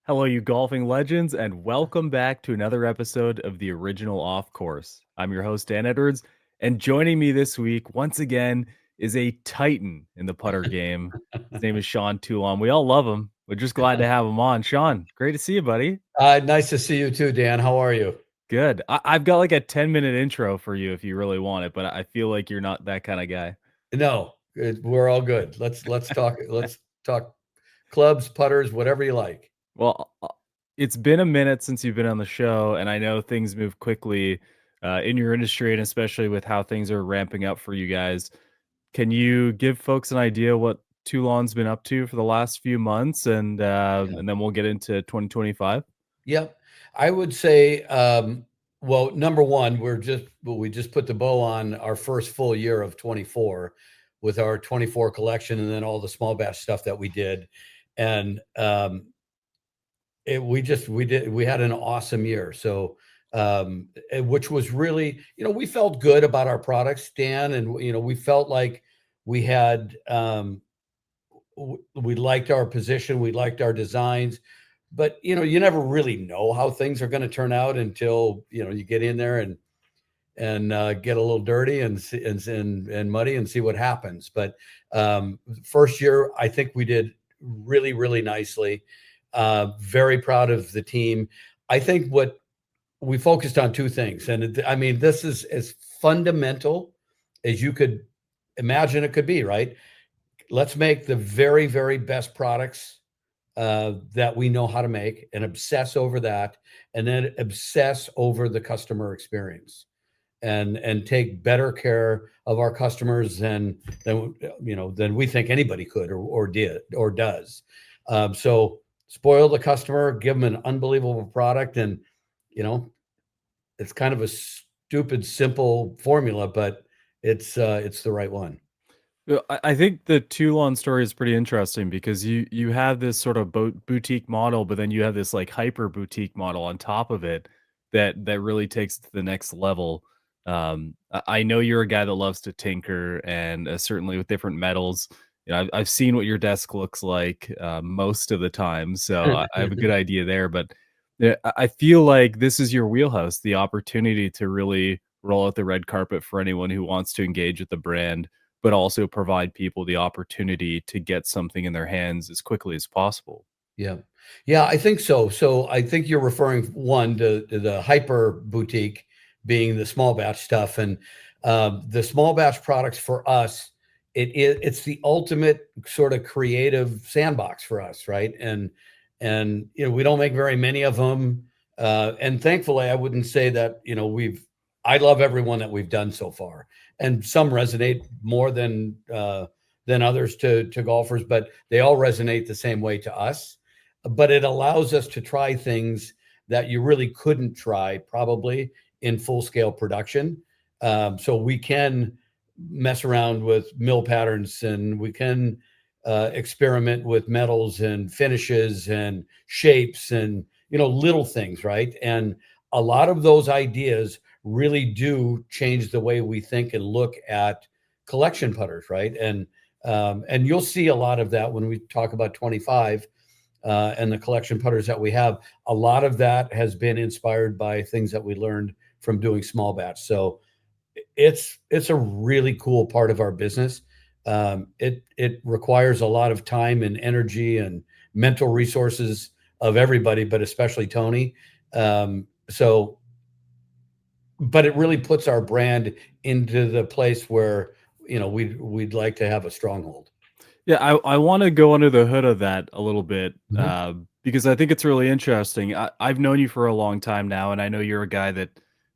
Hello, you golfing legends, and welcome back to another episode of the Original Off Course. I'm your host, Dan Edwards, and joining me this week, once again, is a titan in the putter game. His name is Sean Toulon. We all love him. We're just glad to have him on. Sean, great to see you, buddy. Nice to see you too, Dan. How are you? Good. I've got like a 10-minute intro for you if you really want it, but I feel like you're not that kind of guy. No, we're all good. Let's talk. Let's talk clubs, putters, whatever you like. Well, it's been a minute since you've been on the show, and I know things move quickly in your industry, and especially with how things are ramping up for you guys. Can you give folks an idea what Toulon's been up to for the last few months, Yeah. and then we'll get into 2025? Yep. I would say, well, number one, we just put the bow on our first full year of 24 with our 24 collection, and then all the small batch stuff that we did, and we had an awesome year. So which was really, we felt good about our products, Dan, and we felt like we had we liked our position, we liked our designs, but you never really know how things are going to turn out until you get in there and get a little dirty and muddy and see what happens. But first year, I think we did really, really nicely. Very proud of the team. I think what we focused on two things, and I mean, this is as fundamental as you could imagine it could be, right? Let's make the very, very best products that we know how to make and obsess over that, and then obsess over the customer experience and take better care of our customers than we think anybody could or did or does. So spoil the customer, give them an unbelievable product, and you know it's kind of a stupid, simple formula, but it's the right one. Well, I think the Toulon story is pretty interesting because you have this sort of boutique model, but then you have this like hyper boutique model on top of it that really takes it to the next level. I know you're a guy that loves to tinker, and certainly with different metals. I've seen what your desk looks like most of the time, so I have a good idea there. But I feel like this is your wheelhouse, the opportunity to really roll out the red carpet for anyone who wants to engage with the brand, but also provide people the opportunity to get something in their hands as quickly as possible. Yeah. Yeah, I think so. So I think you're referring one to the hyper boutique being the small batch stuff. And the small batch products for us, it's the ultimate sort of creative sandbox for us, right? And we don't make very many of them. And thankfully, I wouldn't say that, I love everyone that we've done so far. And some resonate more than others to golfers, but they all resonate the same way to us. But it allows us to try things that you really couldn't try probably in full scale production. So we can mess around with mill patterns, and we can experiment with metals and finishes and shapes and little things, right? And a lot of those ideas really do change the way we think and look at collection putters, right? And you'll see a lot of that when we talk about 25 and the collection putters that we have. A lot of that has been inspired by things that we learned from doing small batch. So it's a really cool part of our business. It requires a lot of time and energy and mental resources of everybody, but especially Tony. So, but it really puts our brand into the place where we'd like to have a stronghold. Yeah, I want to go under the hood of that a little bit Mhm. because I think it's really interesting. I've known you for a long time now, and I know you're a guy that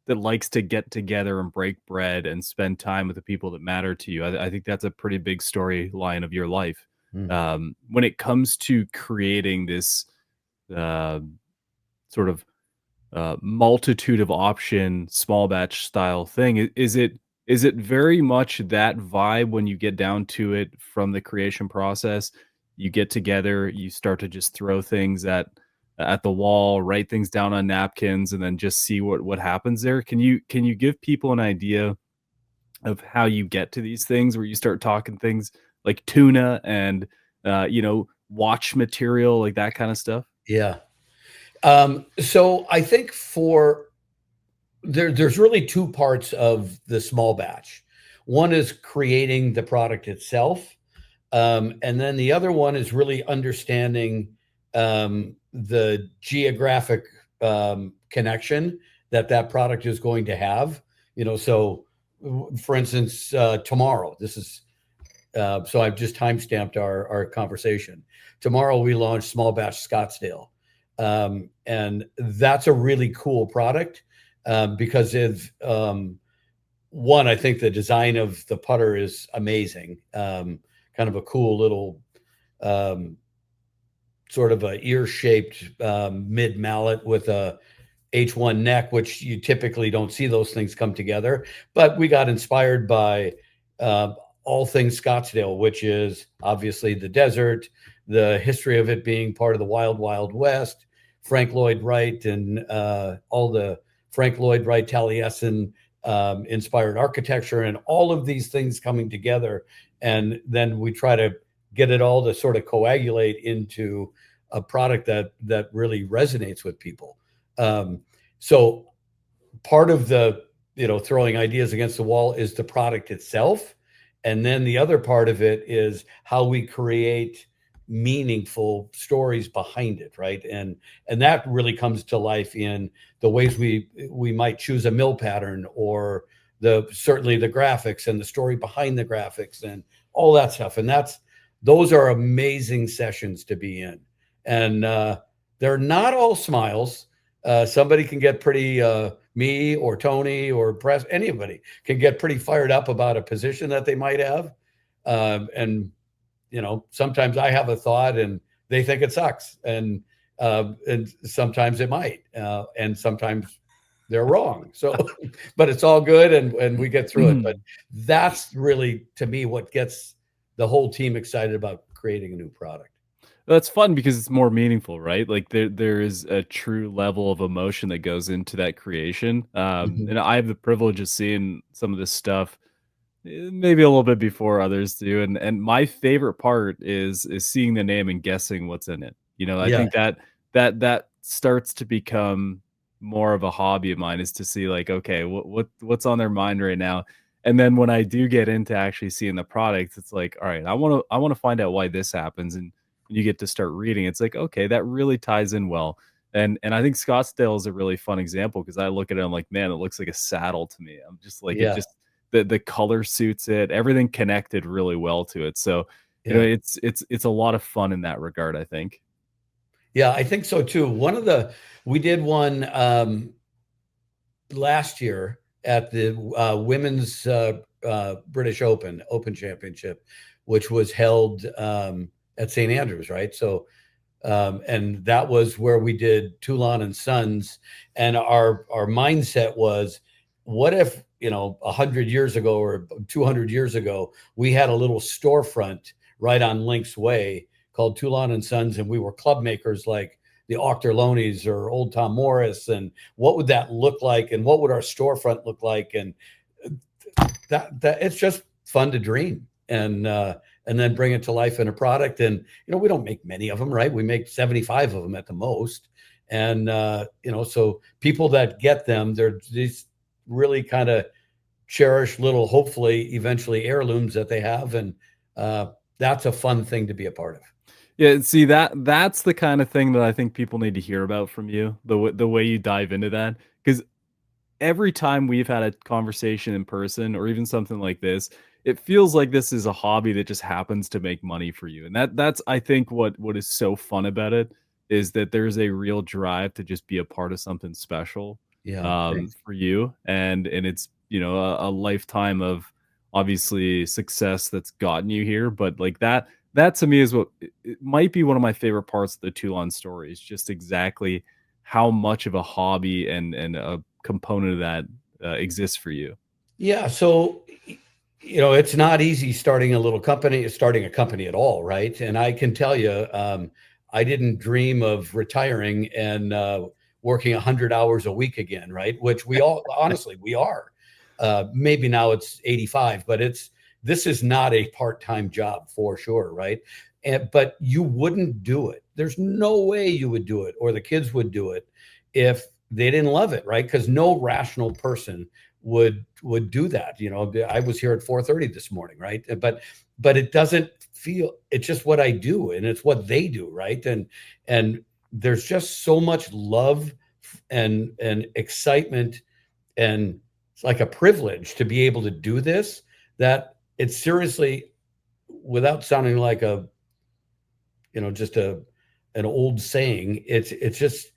likes to get together and break bread and spend time with the people that matter to you. I think that's a pretty big storyline of your life. Mm. When it comes to creating this uh, sort of multitude of option small batch style thing, is it very much that vibe when you get down to it from the creation process? You get together, you start to just throw things at the wall, write things down on napkins, and then just see what happens there. Can you give people an idea of how you get to these things where you start talking things like tuna and watch material, like that kind of stuff? Yeah. So I think there's really two parts of the small batch. One is creating the product itself, and then the other one is really understanding the geographic connection that that product is going to have. So for instance, tomorrow, this is so I've just timestamped our conversation. Tomorrow we launch small batch Scottsdale, and that's a really cool product because of one, I think the design of the putter is amazing. Kind of a cool little um, sort of a ear-shaped mid mallet with a H1 neck, which you typically don't see those things come together. But we got inspired by uh, all things Scottsdale, which is obviously the desert, the history of it being part of the Wild Wild West, Frank Lloyd Wright, and all the Frank Lloyd Wright Taliesin inspired architecture, and all of these things coming together. And then we try to get it all to sort of coagulate into a product that really resonates with people. So part of the throwing ideas against the wall is the product itself, and then the other part of it is how we create meaningful stories behind it, right? And that really comes to life in the ways we might choose a mill pattern, or the certainly the graphics and the story behind the graphics and all that stuff. And those are amazing sessions to be in. And they're not all smiles. Somebody can get pretty me or Tony or press anybody can get pretty fired up about a position that they might have. And sometimes I have a thought and they think it sucks, and sometimes it might, and sometimes they're wrong. So, but it's all good, and we get through it. But that's really, to me, what gets the whole team excited about creating a new product. That's fun because it's more meaningful, right? Like there is a true level of emotion that goes into that creation. Mhm. And I have the privilege of seeing some of this stuff maybe a little bit before others do. And my favorite part is seeing the name and guessing what's in it. I Yeah, think that starts to become more of a hobby of mine, is to see like, okay, what's on their mind right now. And then when I do get into actually seeing the product, it's like, all right, I want to find out why this happens. And you get to start reading, it's like, okay, that really ties in well. And I think Scottsdale is a really fun example because I look at it, I'm like, man, it looks like a saddle to me. I'm just like, it yeah, just the color suits it, everything connected really well to it. So, yeah, it's a lot of fun in that regard, I think. yeah. I think so too. We did one last year at the women's British Open Championship, which was held at St. Andrews, right? So, and that was where we did Toulon and Sons, and our mindset was, what if 100 years ago or 200 years ago we had a little storefront right on Links Way called Toulon and Sons, and we were club makers like the Ochterlonis or Old Tom Morris, and what would that look like, and what would our storefront look like? And that it's just fun to dream, and then bring it to life in a product. And we don't make many of them, right? We make 75 of them at the most. And so people that get them, they're these really kind of cherished little, hopefully eventually heirlooms that they have. And that's a fun thing to be a part of. Yeah, see, that's the kind of thing that I think people need to hear about from you, the way you dive into that, because every time we've had a conversation in person or even something like this, it feels like this is a hobby that just happens to make money for you. And that's I think what is so fun about it, is that there's a real drive to just be a part of something special Yeah, thanks. for you. And it's, a lifetime of obviously success that's gotten you here. But like that to me is what it might be one of my favorite parts of the Toulon story, is just exactly how much of a hobby and a component of that exists for you. Yeah, so it's not easy starting a little company, starting a company at all, right? And I can tell you, I didn't dream of retiring and working 100 hours a week again, right? Which we all, honestly, we are. Maybe now it's 85, but this is not a part-time job for sure, right? But you wouldn't do it. there's no way you would do it or the kids would do it if they didn't love it, right? Because no rational person would do that. I was here at 4:30 this morning, right? But it doesn't feel, it's just what I do and it's what they do, right? And there's just so much love and excitement, and it's like a privilege to be able to do this, that it's seriously, without sounding like just an old saying, it's just,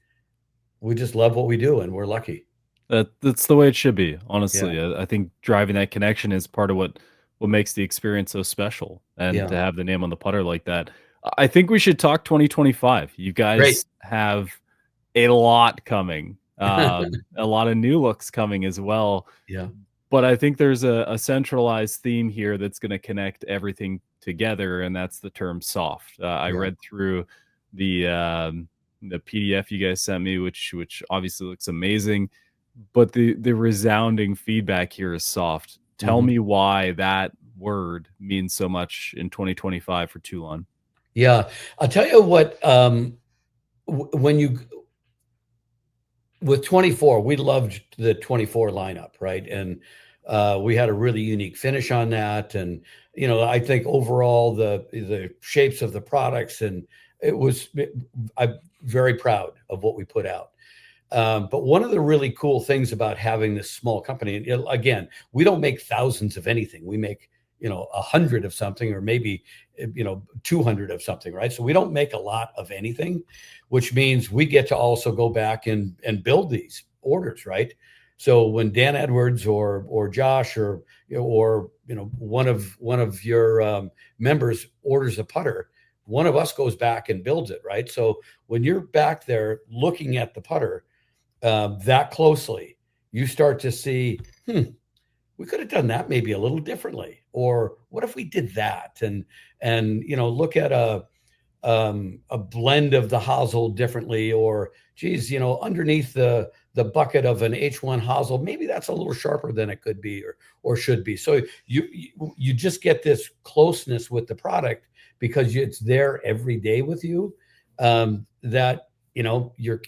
we just love what we do and we're lucky. That's the way it should be, Yeah. honestly. I think driving that connection is part of what makes the experience so special, and Yeah. to have the name on the putter like that. I think we should talk 2025. You Great. guys have a lot coming, a lot of new looks coming as well. Yeah. But I think there's a centralized theme here that's going to connect everything together, and that's the term soft. I Yeah. read through the PDF you guys sent me, which obviously looks amazing, but the resounding feedback here is soft. Tell Mhm. me why that word means so much in 2025 for Toulon. Yeah. I'll tell you what, when you, with 24, we loved the 24 lineup, right? And we had a really unique finish on that. And, I think overall the shapes of the products, and I'm very proud of what we put out. But one of the really cool things about having this small company, and again, we don't make thousands of anything. We make, 100 of something, or maybe, 200 of something, right? So we don't make a lot of anything, which means we get to also go back and build these orders, right? So when Dan Edwards or Josh or one of your members orders a putter, one of us goes back and builds it, right? So when you're back there looking at the putter that closely, you start to see, we could have done that maybe a little differently, or what if we did that? And look at a blend of the Hosel differently, or geez, underneath the bucket of an H1 Hosel, maybe that's a little sharper than it could be or should be. So you just get this closeness with the product because it's there every day with you. That your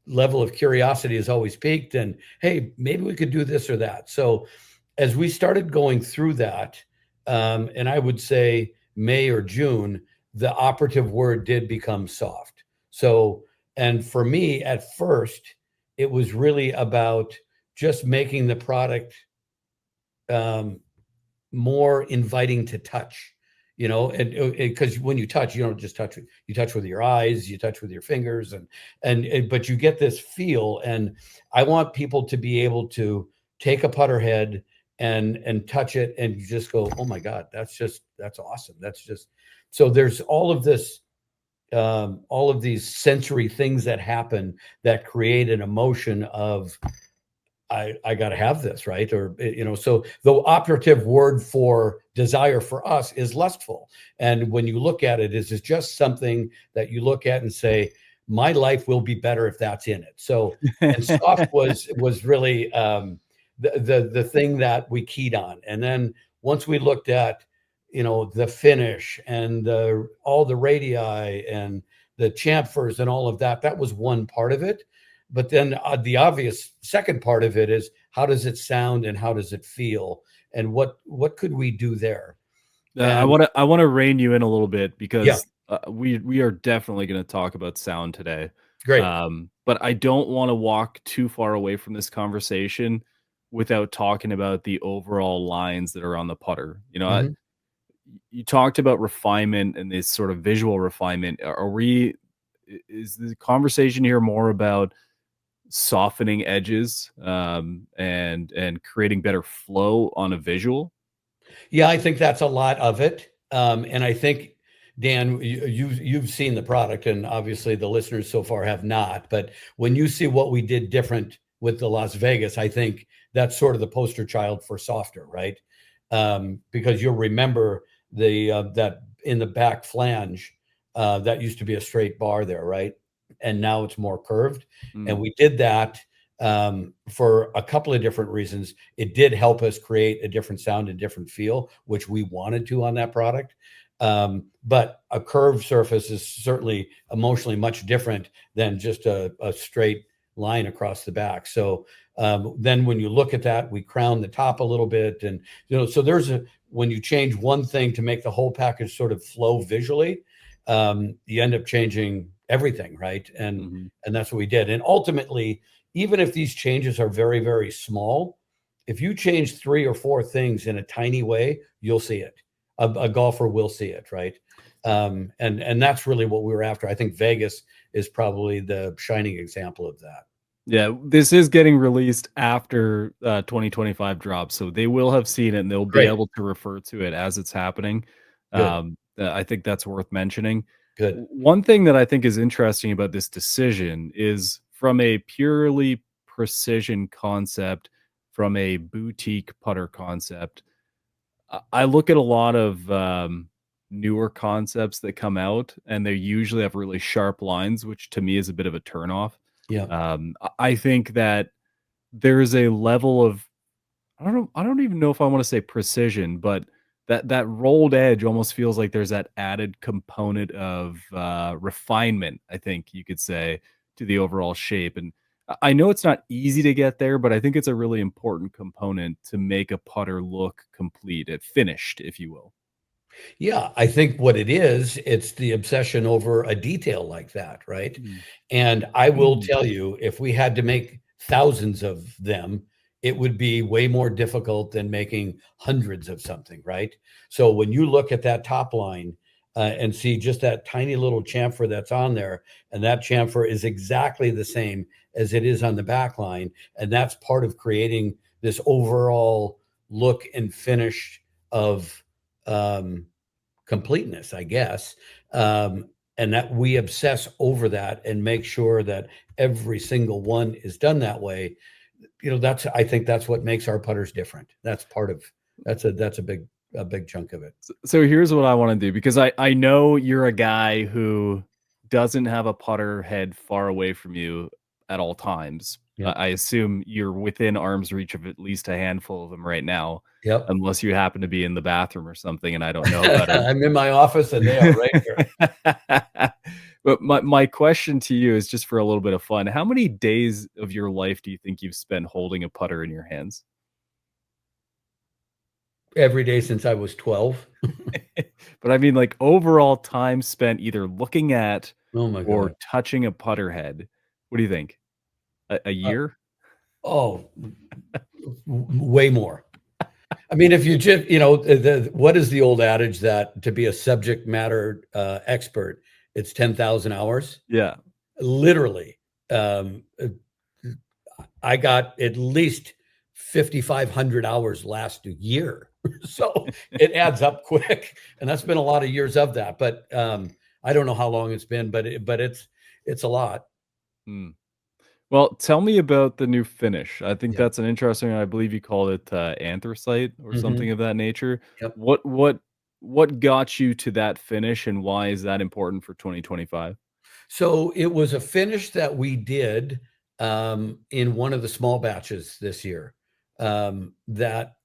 level of curiosity is always peaked, and hey, maybe we could do this or that. So as we started going through that, and I would say May or June, the operative word did become soft. So, and for me at first, it was really about just making the product more inviting to touch, and because when you touch, you don't just touch, you touch with your eyes, you touch with your fingers, and but you get this feel. And I want people to be able to take a putter head and touch it, and you just go, oh my God, that's awesome. That's just, so there's all of these sensory things that happen that create an emotion of, I got to have this, right? Or, so the operative word for desire for us is lustful. And when you look at it, is just something that you look at and say, my life will be better if that's in it. So, and soft was really the thing that we keyed on. And then once we looked at, the finish and all the radii and the chamfers and all of that, that was one part of it. But then the obvious second part of it is, how does it sound and how does it feel, and what could we do there? I And wanna rein you in a little bit yeah, because we are definitely going to talk about sound today. great. But I don't want to walk too far away from this conversation without talking about the overall lines that are on the putter. Mhm. You talked about refinement and this sort of visual refinement. Are we? Is the conversation here more about softening edges, and creating better flow on a visual? Yeah, I think that's a lot of it. And I think, Dan, you've seen the product, and obviously the listeners so far have not. But when you see what we did different with the Las Vegas, I think that's sort of the poster child for softer, right? Because you'll remember that in the back flange, that used to be a straight bar there, right? And now it's more curved. And Mm. we did that for a couple of different reasons. It did help us create a different sound and different feel, which we wanted to on that product. But a curved surface is certainly emotionally much different than just a straight line across the back. So then when you look at that, we crown the top a little bit. And, so when you change one thing to make the whole package sort of flow visually, you end up changing everything, right? Mhm. And that's what we did. And ultimately, even if these changes are very, very small, if you change 3 or 4 things in a tiny way, you'll see it. A golfer will see it, right? And that's really what we were after. I think Vegas is probably the shining example of that. Yeah, this is getting released after, 2025 drops, so they will have seen it and they'll be Great, able to refer to it as it's happening. good, I think that's worth mentioning. good. One thing that I think is interesting about this decision is from a purely precision concept, from a boutique putter concept, I look at a lot of, newer concepts that come out, and they usually have really sharp lines, which to me is a bit of a turnoff. Yeah. I think that there's a level of I don't even know if I wanna say precision, but that rolled edge almost feels like there's that added component of, refinement, I think you could say, to the overall shape, and I know it's not easy to get there, but I think it's a really important component to make a putter look complete, finished, if you will. Yeah, I think what it is, it's the obsession over a detail like that, right? Mm. And I will tell you, if we had to make thousands of them, it would be way more difficult than making hundreds of something, right? So when you look at that top line and see just that tiny little chamfer that's on there, and that chamfer is exactly the same as it is on the back line, and that's part of creating this overall look and finish of um, completeness, I guess. And that we obsess over that and make sure that every single one is done that way. I think that's what makes our putters different. That's part of that's a big chunk of it. So here's what I wanna do, because I know you're a guy who doesn't have a putter head far away from you at all times. Yep. I assume you're within arm's reach of at least a handful of them right now, Yep. unless you happen to be in the bathroom or something and I don't know about it. I'm in my office and they are right here But my question to you is just for a little bit of fun. How many days of your life do you think you've spent holding a putter in your hands? every day since I was 12. But I mean, like, overall time spent either looking at Oh my or God. touching a putter head. What do you think? A Uh, year? oh, way more. I mean, if you just, what is the old adage that to be a subject matter expert, it's 10,000 hours? Yeah. Literally. Um, uh, I got at least 5,500 hours last year. So it adds up quick. And that's been a lot of years of that. But I don't know how long it's been, but it's a lot. Hmm. Well, tell me about the new finish. I think Yeah. that's an interesting, I believe you call it, anthracite or something Hmm. of that nature. Yep. What got you to that finish, and why is that important for 2025? So it was a finish that we did in one of the small batches this year. That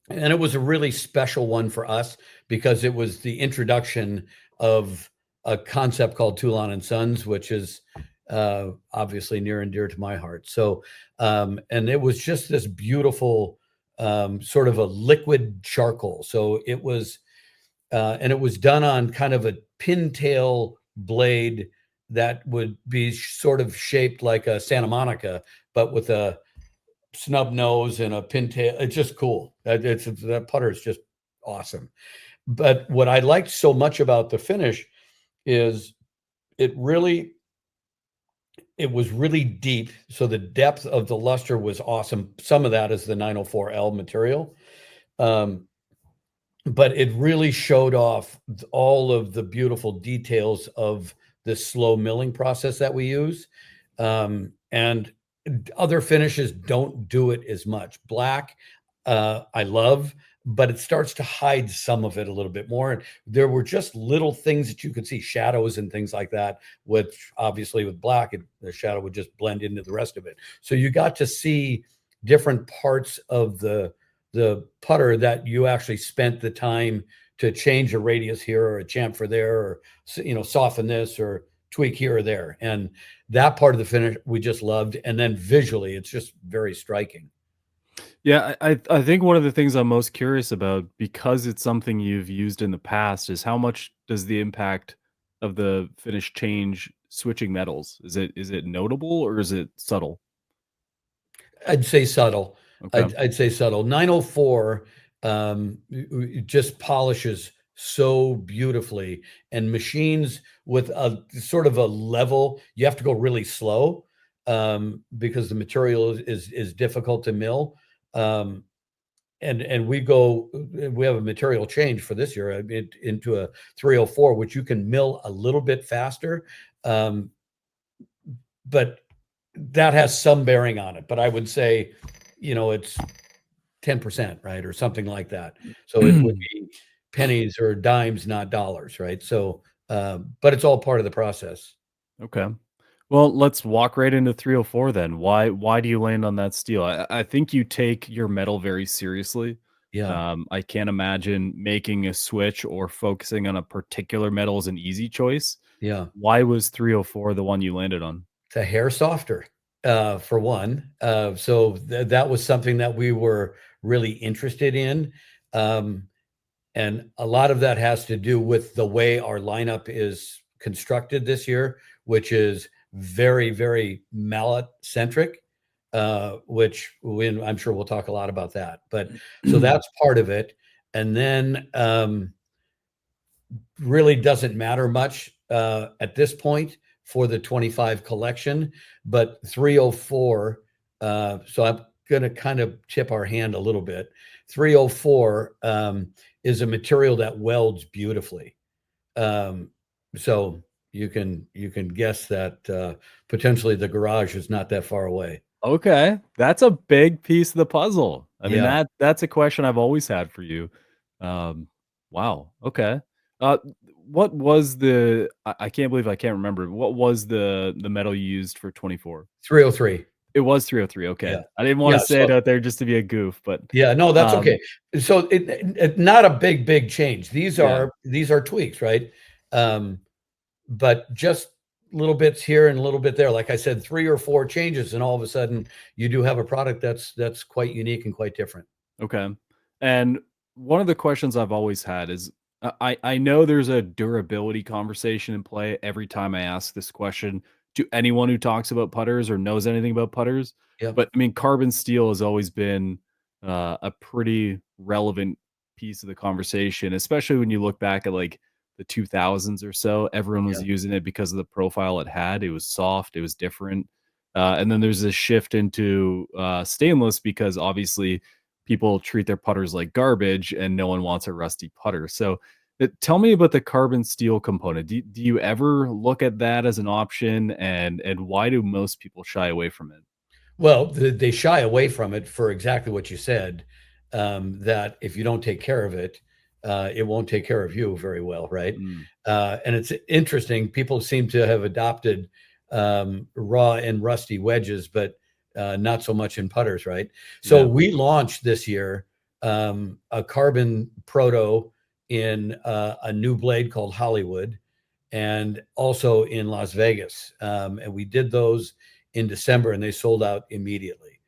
and it was a really special one for us because it was the introduction of a concept called Toulon and Sons, which is obviously near and dear to my heart. So, and it was just this beautiful sort of a liquid charcoal. So it was and it was done on kind of a pintail blade that would be sort of shaped like a Santa Monica, but with a snub nose and a pintail. It's just cool. That putter is just awesome. But what I liked so much about the finish is it really it was really deep. So the depth of the luster was awesome. Some of that is the 904L material. Um, but it really showed off all of the beautiful details of this slow milling process that we use. And other finishes don't do it as much. Black, I love, but it starts to hide some of it a little bit more. And there were just little things that you could see, shadows and things like that, which obviously with black, the shadow would just blend into the rest of it. So you got to see different parts of the putter that you actually spent the time to change a radius here or a chamfer there, or soften this or tweak here or there. And that part of the finish we just loved. And then visually, it's just very striking. Yeah, I think one of the things I'm most curious about, because it's something you've used in the past, is how much does the impact of the finish change switching metals? Is it notable or is it subtle? I'd say subtle. Okay. I'd say subtle. 904 just polishes so beautifully, and machines with a sort of a level, you have to go really slow because the material is difficult to mill. Um, and we have a material change for this year into a 304, which you can mill a little bit faster. Um, but that has some bearing on it. But I would say, it's 10%, right? Or something like that. So it would be pennies or dimes, not dollars, right? So, but it's all part of the process. Okay. Well, let's walk right into 304 then. Why do you land on that steel? I think you take your metal very seriously. Yeah. I can't imagine making a switch or focusing on a particular metal as an easy choice. Yeah. Why was 304 the one you landed on? The hair softer, for one. So that was something that we were really interested in. Um, And a lot of that has to do with the way our lineup is constructed this year, which is very, very mallet centric, I'm sure we'll talk a lot about that. But so that's part of it. And then really doesn't matter much at this point for the 25 collection, but 304. So I'm going to kind of tip our hand a little bit. 304 is a material that welds beautifully. Um, so you can guess that potentially the garage is not that far away. Okay, that's a big piece of the puzzle. I mean, Yeah, that's a question I've always had for you. Um, wow, okay. Uh, what was I can't believe I can't remember. What was the metal you used for 24? 303. It was 303, Yeah, okay. I didn't wanna yeah. say it So out there just to be a goof, but, yeah, no, that's okay. um, So it not a big change. These yeah, are these are tweaks, right? Um, but just little bits here and a little bit there. Like I said, 3 or 4 changes, and all of a sudden you do have a product that's quite unique and quite different. okay. And one of the questions I've always had is, I know there's a durability conversation in play every time I ask this question to anyone who talks about putters or knows anything about putters, Yep, but, I mean, carbon steel has always been, a pretty relevant piece of the conversation, especially when you look back at, like, the 2000s or so. Everyone was yeah, using it because of the profile it had. It was soft, it was different, and then there's this shift into, stainless because obviously people treat their putters like garbage and no one wants a rusty putter. So, tell me about the carbon steel component. Do you ever look at that as an option, and why do most people shy away from it? well, they shy away from it for exactly what you said, that if you don't take care of it, it won't take care of you very well, right? Mm, And it's interesting, people seem to have adopted, raw and rusty wedges, but, not so much in putters, right? So yeah, we launched this year, a carbon proto in, a new blade called Hollywood, and also in Las Vegas. And we did those in December, and they sold out immediately.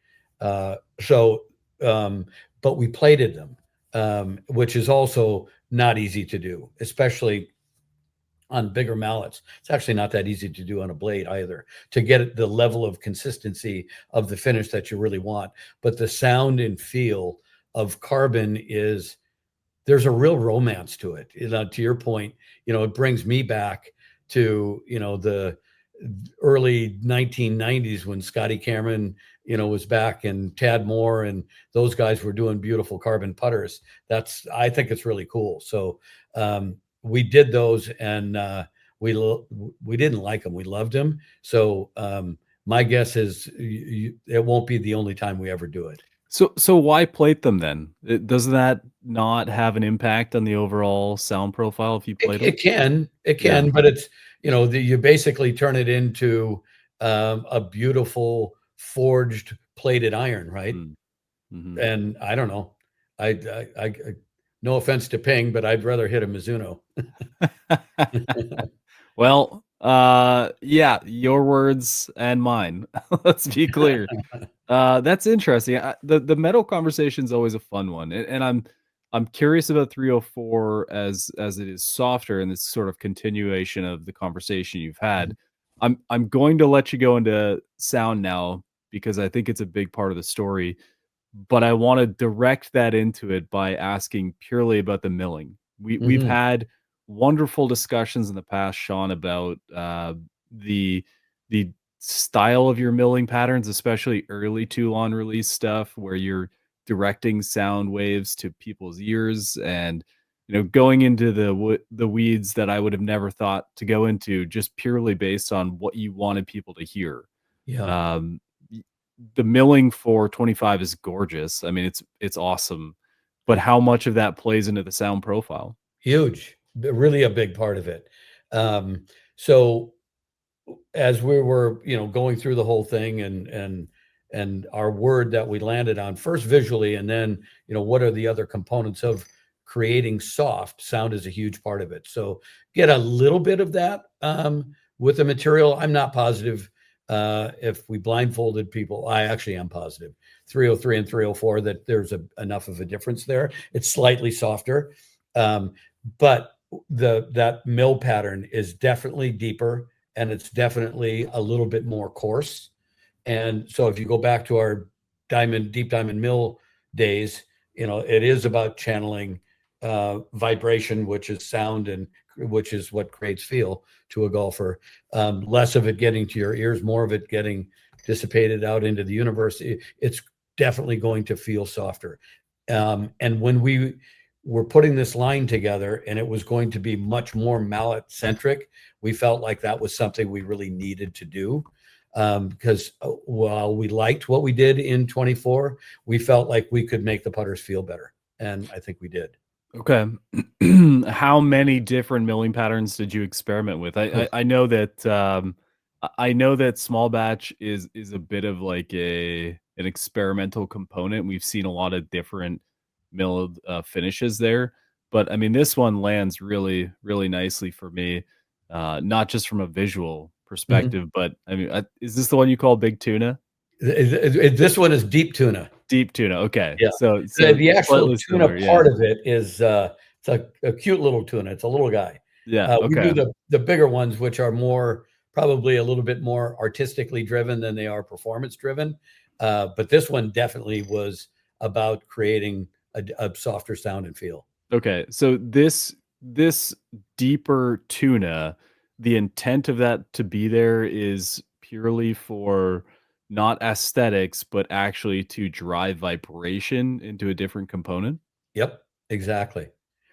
So, but we plated them, which is also not easy to do, especially on bigger mallets. It's actually not that easy to do on a blade either, to get the level of consistency of the finish that you really want. But the sound and feel of carbon is there's a real romance to it. To your point, it brings me back to, the early 1990s when Scotty Cameron, was back, and Tad Moore and those guys were doing beautiful carbon putters. I think it's really cool. So we did those, and we didn't like them. We loved them. So my guess is it won't be the only time we ever do it. so why plate them then? Doesn't that not have an impact on the overall sound profile if you It plate them? it can, it Yeah. can, but it's you basically turn it into, a beautiful forged plated iron, right? Mm, mhm. And I don't know. I No offense to Ping, but I'd rather hit a Mizuno. Well, yeah, your words and mine. Let's be clear. That's interesting. The metal conversation is always a fun one, and I'm curious about 304 as it is softer and this sort of continuation of the conversation you've had. I'm going to let you go into sound now because I think it's a big part of the story, but I want to direct that into it by asking purely about the milling. We've Mhm. had wonderful discussions in the past, Sean, about the the style of your milling patterns, especially early Toulon release stuff, where you're directing sound waves to people's ears, and going into the weeds that I would have never thought to go into, just purely based on what you wanted people to hear. Yeah. Um, y- the milling for 25 is gorgeous. I mean, it's awesome, but how much of that plays into the sound profile? Huge. Really a big part of it. Um, so as we were, going through the whole thing and our word that we landed on first visually, and then, what are the other components of creating soft sound is a huge part of it. So get a little bit of that with the material. I'm not positive if we blindfolded people. I actually am positive 303 and 304 that there's enough of a difference there. It's slightly softer, but that mill pattern is definitely deeper and it's definitely a little bit more coarse. And so if you go back to our deep diamond mill days, it is about channeling vibration, which is sound and which is what creates feel to a golfer. Less of it getting to your ears, more of it getting dissipated out into the universe. It's definitely going to feel softer. And when we were putting this line together and it was going to be much more mallet centric, we felt like that was something we really needed to do because while we liked what we did in 24, we felt like we could make the putters feel better. And I think we did. Okay. How many different milling patterns did you experiment with? I know that I know that small batch is a bit of like an experimental component. We've seen a lot of different milled finishes there, but I mean this one lands really nicely for me. Not just from a visual Mhm. perspective, but I mean, is this the one you call big tuna? This one is deep tuna. Deep tuna. Okay, Yeah. The, so the actual slightly tuna similar. Yeah, part of it is it's a cute little tuna. It's a little guy. yeah. We do Okay. the bigger ones, which are more probably a little bit more artistically driven than they are performance driven. But this one definitely was about creating a softer sound and feel. Okay, so this deeper tuna, the intent of that to be there is purely for not aesthetics, but actually to drive vibration into a different component? Yep, exactly.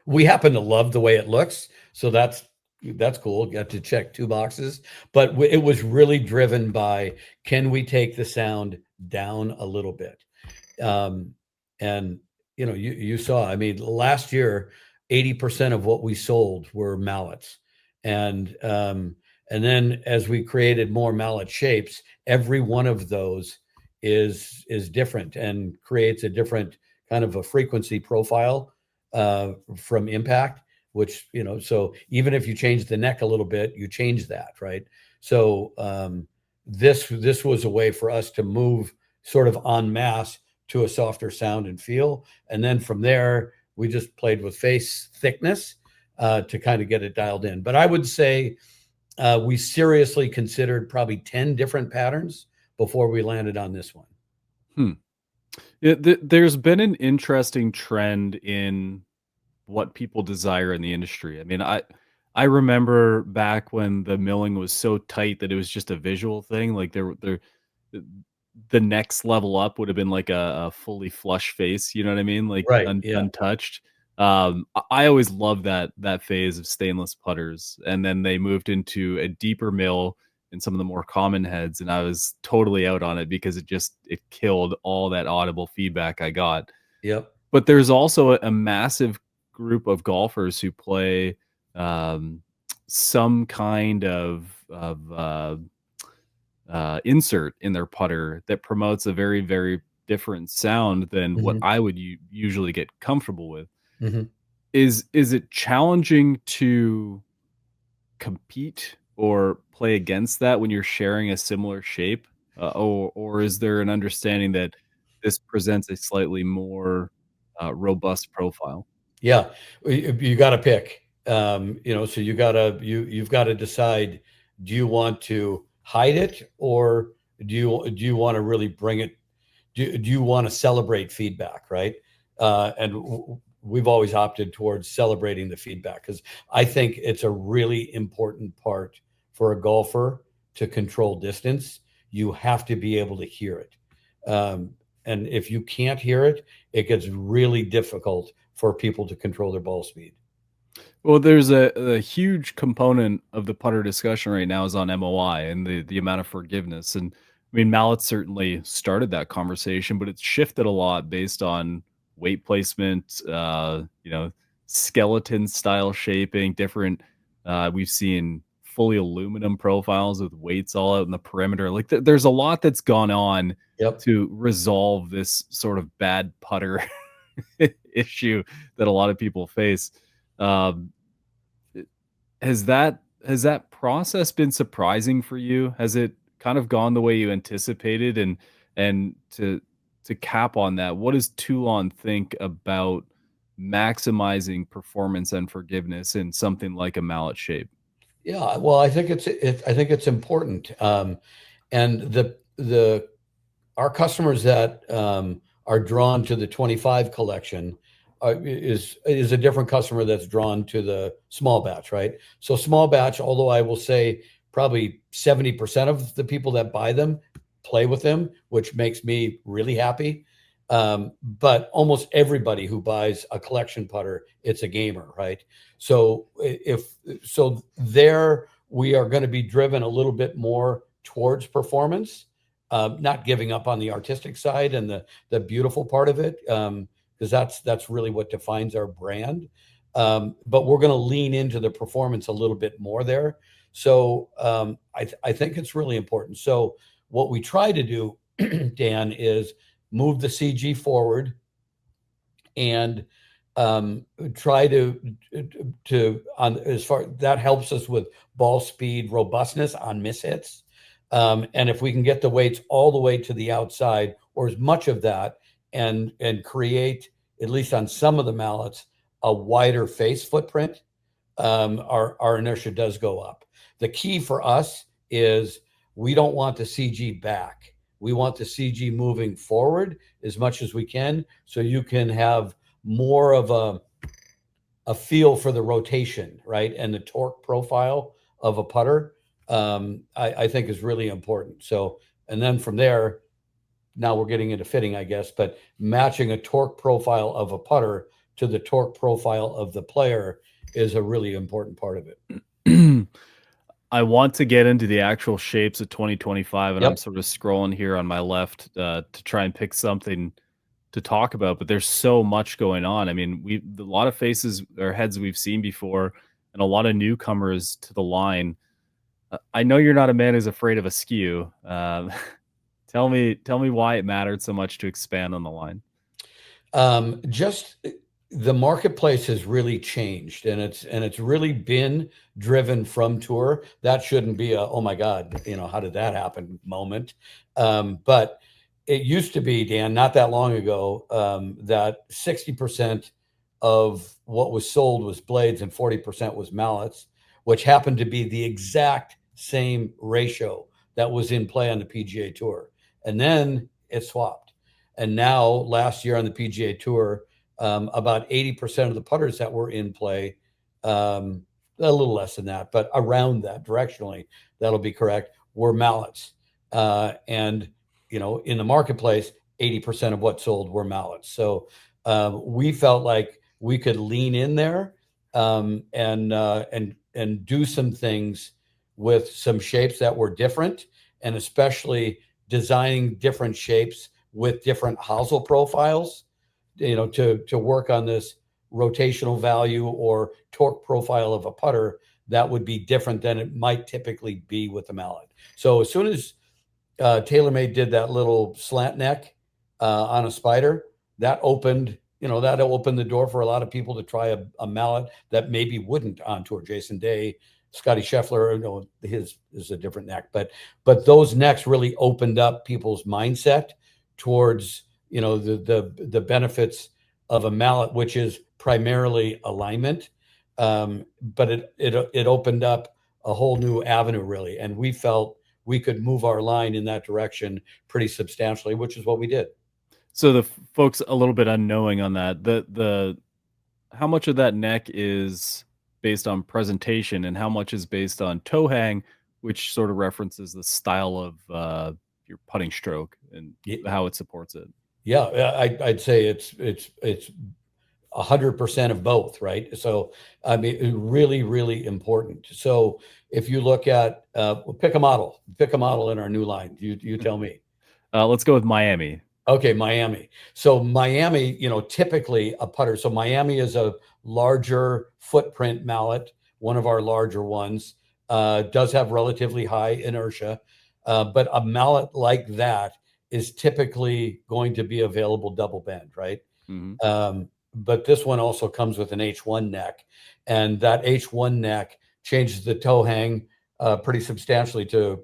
We happen to love the way it looks, so that's cool. Got to check two boxes, but it was really driven by can we take the sound down a little bit? Um, and you saw. I mean, last year, 80% of what we sold were mallets, and then as we created more mallet shapes, every one of those is different and creates a different kind of a frequency profile from impact. Which so even if you change the neck a little bit, you change that, right? So this was a way for us to move sort of en masse to a softer sound and feel. And then from there, we just played with face thickness to kind of get it dialed in. But I would say we seriously considered probably 10 different patterns before we landed on this one. Hmm. Yeah, there's been an interesting trend in what people desire in the industry. I mean, I remember back when the milling was so tight that it was just a visual thing. Like the the next level up would have been like a fully flush face. You know what I mean? Like Right. Yeah. untouched. I always loved that phase of stainless putters, and then they moved into a deeper mill and some of the more common heads, and I was totally out on it because it killed all that audible feedback I got. Yep. But there's also a massive group of golfers who play, um, some kind of insert in their putter that promotes a very different sound than what Hmm. I would usually get comfortable with. Hmm. Is it challenging to compete or play against that when you're sharing a similar shape? Or is there an understanding that this presents a slightly more, robust profile? Yeah, you gotta pick. So you've gotta decide, do you want to hide it, or do you wanna really bring it, do you wanna celebrate feedback, right? We've always opted towards celebrating the feedback because I think it's a really important part for a golfer to control distance. You have to be able to hear it. And if you can't hear it, it gets really difficult for people to control their ball speed. Well, there's a huge component of the putter discussion right now is on MOI and the amount of forgiveness. And I mean, mallets certainly started that conversation, but it's shifted a lot based on weight placement, skeleton style shaping, different. We've seen fully aluminum profiles with weights all out in the perimeter. Like there's a lot that's gone on Yep. to resolve this sort of bad putter issue that a lot of people face. Um, has that process been surprising for you? Has it kind of gone the way you anticipated? And to cap on that, what does Toulon think about maximizing performance and forgiveness in something like a mallet shape? Yeah. Well, I think it's important. And the our customers that are drawn to the 25 collection is a different customer that's drawn to the small batch, right? So small batch, although I will say probably 70% of the people that buy them play with them, which makes me really happy. But almost everybody who buys a collection putter, it's a gamer, right? So if so, there we are going to be driven a little bit more towards performance, not giving up on the artistic side and the beautiful part of it, because that's really what defines our brand. But we're going to lean into the performance a little bit more there. So I think it's really important. So what we try to do, Dan, is move the CG forward and try to on as far that helps us with ball speed, robustness on mishits. And if we can get the weights all the way to the outside or as much of that, and create, at least on some of the mallets, a wider face footprint, our inertia does go up. The key for us is we don't want the CG back. We want the CG moving forward as much as we can, so you can have more of a feel for the rotation, right? And the torque profile of a putter, I think is really important. So, and then from there, now we're getting into fitting, I guess, but matching a torque profile of a putter to the torque profile of the player is a really important part of it. I want to get into the actual shapes of 2025, and I'm Yep. sort of scrolling here on my left to try and pick something to talk about. But there's so much going on. I mean, we a lot of faces or heads we've seen before, and a lot of newcomers to the line. I know you're not a man who's afraid of a skew. Tell me why it mattered so much to expand on the line. Just the marketplace has really changed, and it's really been driven from tour. That shouldn't be a oh my god, how did that happen moment. But it used to be, Dan, not that long ago, that 60% of what was sold was blades and 40% was mallets, which happened to be the exact same ratio that was in play on the PGA Tour. And then it swapped. And now, last year on the PGA Tour, about 80% of the putters that were in play, a little less than that, but around that directionally, that'll be correct, were mallets. And, in the marketplace, 80% of what sold were mallets. So we felt like we could lean in there, and do some things with some shapes that were different, and especially designing different shapes with different hosel profiles, to work on this rotational value or torque profile of a putter that would be different than it might typically be with a mallet. So as soon as TaylorMade did that little slant neck on a Spider, that opened, that opened the door for a lot of people to try a mallet that maybe wouldn't on tour. Jason Day, Scotty Scheffler, his is a different neck, but those necks really opened up people's mindset towards the benefits of a mallet, which is primarily alignment. But it opened up a whole new avenue, really, and we felt we could move our line in that direction pretty substantially, which is what we did. So the folks a little bit unknowing on that, the how much of that neck is based on presentation and how much is based on toe hang, which sort of references the style of your putting stroke and how it supports it? Yeah, I'd say it's 100% of both, right? So, I mean, really, really important. So, if you look at, pick a model in our new line. You tell me. Let's go with Miami. Okay, Miami. So Miami, typically a putter. So Miami is a larger footprint mallet, one of our larger ones. Does have relatively high inertia, but a mallet like that is typically going to be available double bend, right? Mhm. But this one also comes with an H1 neck, and that H1 neck changes the toe hang pretty substantially to,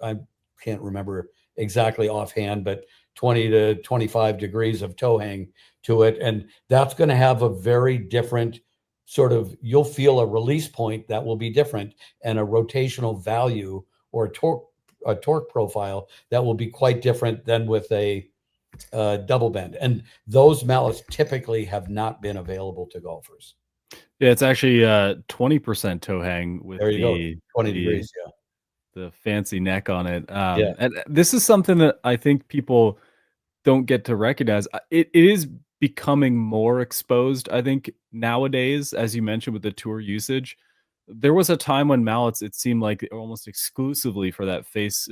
I can't remember exactly offhand, but 20 to 25 degrees of toe hang to it. And that's going to have a very different you'll feel a release point that will be different, and a rotational value or a torque profile that will be quite different than with a double bend. And those mallets typically have not been available to golfers. Yeah, it's actually 20% toe hang with There you go. the 20 the degrees. Yeah. the fancy neck on it. Yeah. And this is something that I think people don't get to recognize. It is becoming more exposed, I think, nowadays, as you mentioned with the tour usage. There was a time when mallets, it seemed like almost exclusively for that face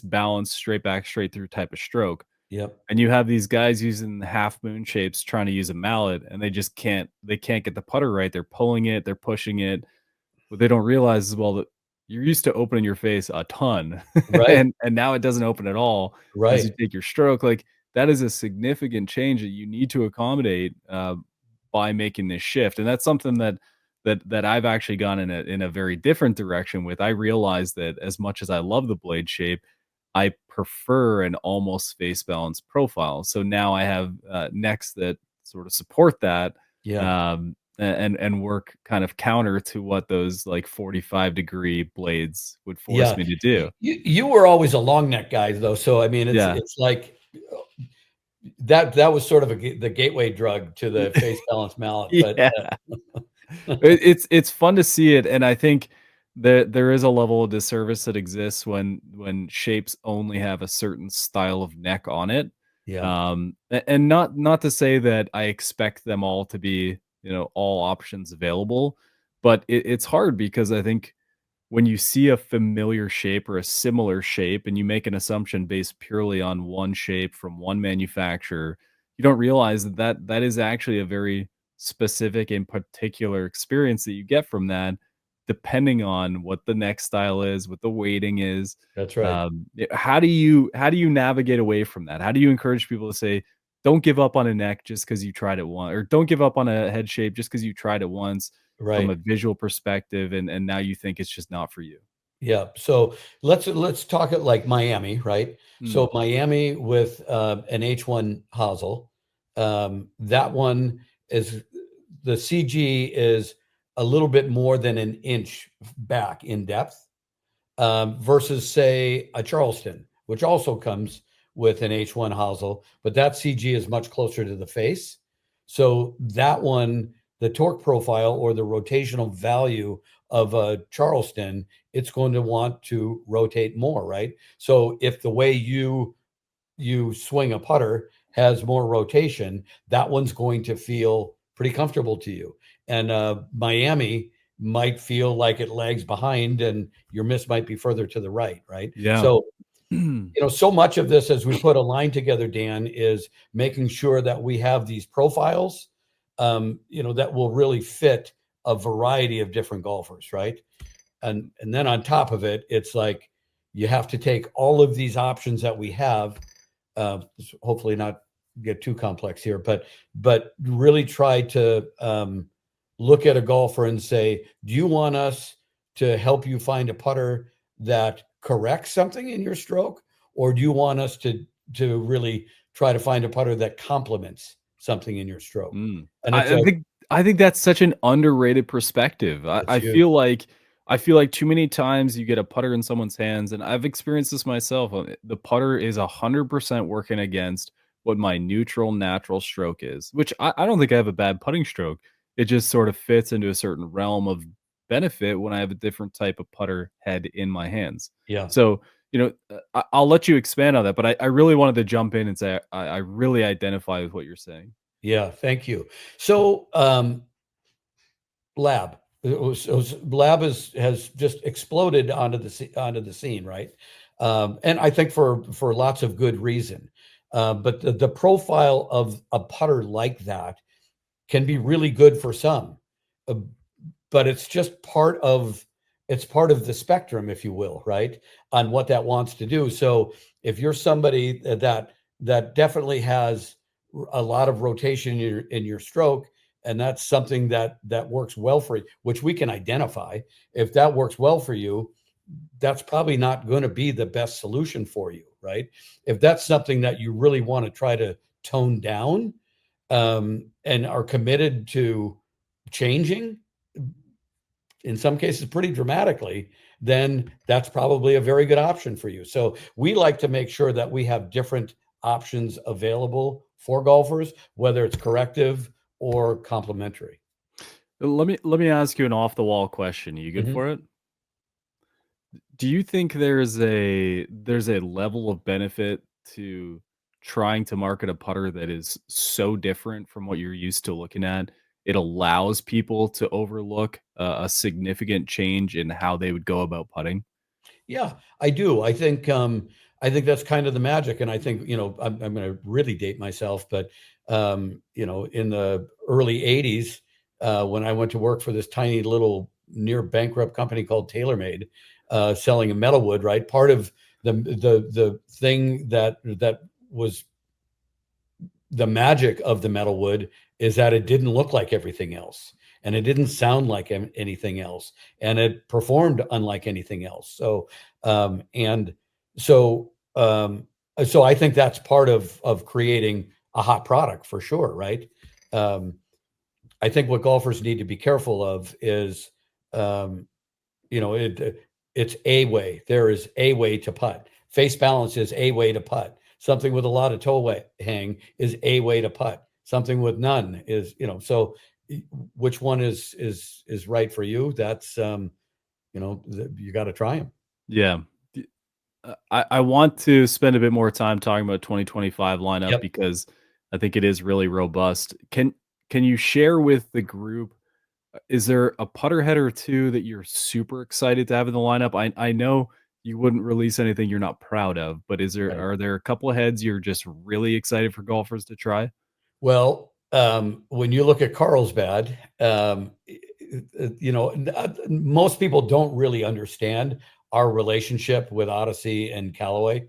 balance, straight back, straight through type of stroke. Yep. And you have these guys using the half moon shapes trying to use a mallet, and they can't get the putter right. They're pulling it, they're pushing it. What they don't realize is, well, that you're used to opening your face a ton, Right. and now it doesn't open at all as you Right. take your stroke. Like, that is a significant change that you need to accommodate, by making this shift, and that's something that I've actually gone in a very different direction with. I realize that as much as I love the blade shape, I prefer an almost face balanced profile. So now I have, necks that sort of support that, Yeah. and work kind of counter to what those like 45-degree blades would force Yeah. me to You, do. you were always a long neck guy though. So, I mean, it's, Yeah. it's like that was sort of the gateway drug to the face balance mallet. But Yeah. It's fun to see it, and I think that there is a level of disservice that exists when shapes only have a certain style of neck on it. yeah, And not to say that I expect them all to be, all options available, but it's hard because I think when you see a familiar shape or a similar shape and you make an assumption based purely on one shape from one manufacturer, you don't realize that is actually a very specific and particular experience that you get from that, depending on what the next style is, what the weighting is. that's right. How do you navigate away from that? How do you encourage people to say, don't give up on a neck just because you tried it once, or don't give up on a head shape just because you tried it once from a Right. visual perspective, and now you think it's just not for you? Yeah. So let's talk it like Miami, right? Mm, So Miami with an H1 Hosel, that one is the CG is a little bit more than an inch back in depth, versus say a Charleston, which also comes with an H1 Hosel, but that CG is much closer to the face. So that one, the torque profile or the rotational value of a Charleston, it's going to want to rotate more, right? So if the way you swing a putter has more rotation, that one's going to feel pretty comfortable to you. And Miami might feel like it lags behind and your miss might be further to the right, right? yeah. So, so much of this as we put a line together, Dan, is making sure that we have these profiles, that will really fit a variety of different golfers, right? And then on top of it, it's like you have to take all of these options that we have, hopefully not get too complex here, but really try to look at a golfer and say, do you want us to help you find a putter that corrects something in your stroke, or do you want us to really try to find a putter that complements something in your stroke? Mm. And it's I a think I think that's such an underrated perspective. it's huge. I feel like too many times you get a putter in someone's hands, and I've experienced this myself. The putter is 100% working against what my neutral natural stroke is, which I don't think I have a bad putting stroke. It just sort of fits into a certain realm of benefit when I have a different type of putter head in my hands. Yeah, So, I'll let you expand on that, but I really wanted to jump in and say I really identify with what you're saying. yeah. Thank you. So lab. Lab has just exploded onto the scene, right? And I think for lots of good reason. But the profile of a putter like that can be really good for some, uh, but it's just part of the spectrum, if you will, right? On what that wants to do. So if you're somebody that definitely has a lot of rotation in your stroke, and that's something that works well for you, which we can identify. If that works well for you, that's probably not going to be the best solution for you, right? If that's something that you really want to try to tone down, and are committed to changing, in some cases pretty dramatically, then that's probably a very good option for you. So we like to make sure that we have different options available for golfers, whether it's corrective or complementary. Let me ask you an off the wall question. You good Mhm. for it? Do you think there's a level of benefit to trying to market a putter that is so different from what you're used to looking at? It allows people to overlook a significant change in how they would go about putting. Yeah, I do. I think that's kind of the magic, and I think, I'm going to really date myself, but in the early '80s, when I went to work for this tiny little near bankrupt company called TaylorMade, selling a metalwood, right? Part of the thing that was the magic of the metalwood is that it didn't look like everything else, and it didn't sound like anything else, and it performed unlike anything else. And so um, so I think that's part of creating a hot product for sure, right? Um, I think what golfers need to be careful of is, um, you know, it's a way. There is a way to putt. Face balance is a way to putt. Something with a lot of hang is a way to putt. Something with none is, so which one is right for you? That's you got to try them. Yeah. I want to spend a bit more time talking about 2025 lineup Yep. because I think it is really robust. Can you share with the group? Is there a putter head or two that you're super excited to have in the lineup? I know you wouldn't release anything you're not proud of, but Right. are there a couple of heads you're just really excited for golfers to try? Well, when you look at Carlsbad, most people don't really understand our relationship with Odyssey and Callaway.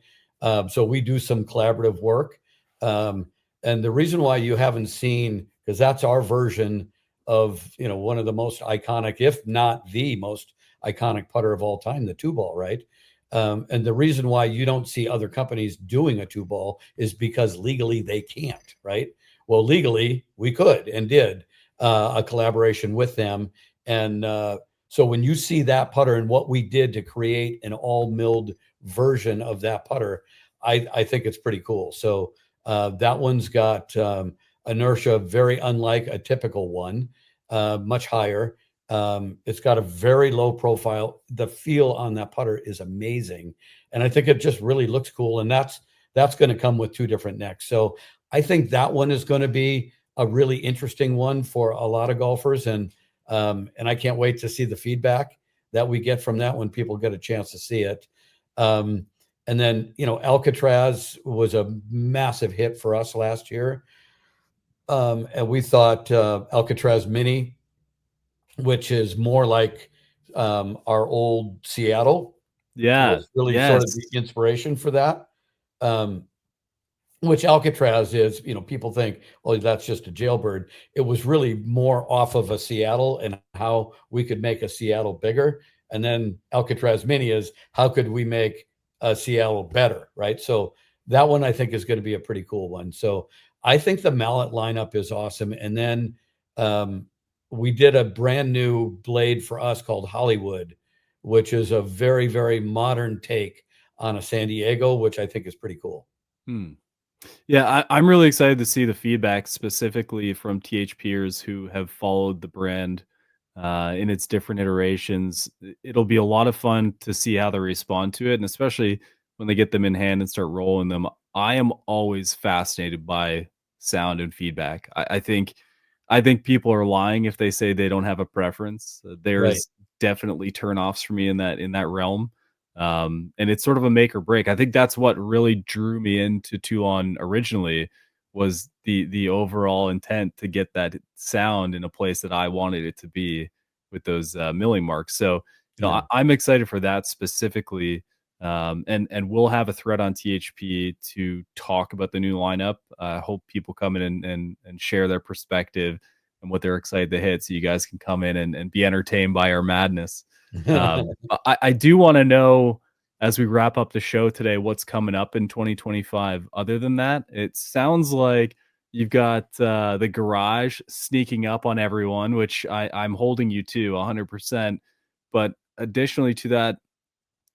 So we do some collaborative work. Um, and the reason why you haven't seen, because that's our version of, one of the most iconic, if not the most iconic putter of all time, the two ball, right? And the reason why you don't see other companies doing a two ball is because legally they can't, right? Well, legally, we could and did a collaboration with them. And so when you see that putter and what we did to create an all milled version of that putter, I think it's pretty cool. So that one's got inertia very unlike a typical one, much higher. It's got a very low profile. The feel on that putter is amazing, and I think it just really looks cool. And that's going to come with two different necks. So I think that one is going to be a really interesting one for a lot of golfers, and I can't wait to see the feedback that we get from that when people get a chance to see it. Um, and then Alcatraz was a massive hit for us last year, and we thought Alcatraz Mini, which is more like our old Seattle, Yeah. was really sort Yes. of the inspiration for that. Um, which Alcatraz is, people think, oh, that's just a jailbird. It was really more off of a Seattle and how we could make a Seattle bigger. And then Alcatraz Mini is how could we make a Seattle better, right? So that one I think is going to be a pretty cool one. So I think the mallet lineup is awesome. And then um, we did a brand new blade for us called Hollywood, which is a very, very modern take on a San Diego, which I think is pretty cool. Hmm. Yeah, I'm really excited to see the feedback specifically from TH peers who have followed the brand in its different iterations. It'll be a lot of fun to see how they respond to it, and especially when they get them in hand and start rolling them. I am always fascinated by sound and feedback. I think people are lying if they say they don't have a preference. Right. There's definitely turnoffs for me in that realm. And it's sort of a make or break. I think that's what really drew me into Toulon originally was the overall intent to get that sound in a place that I wanted it to be with those milling marks. So, Yeah. I'm excited for that specifically. And we'll have a thread on THP to talk about the new lineup. I hope people come in and share their perspective and what they're excited to hit, so you guys can come in and be entertained by our madness. I do want to know as we wrap up the show today, what's coming up in 2025. Other than that, it sounds like you've got the garage sneaking up on everyone, which I'm holding you to 100%. But additionally to that,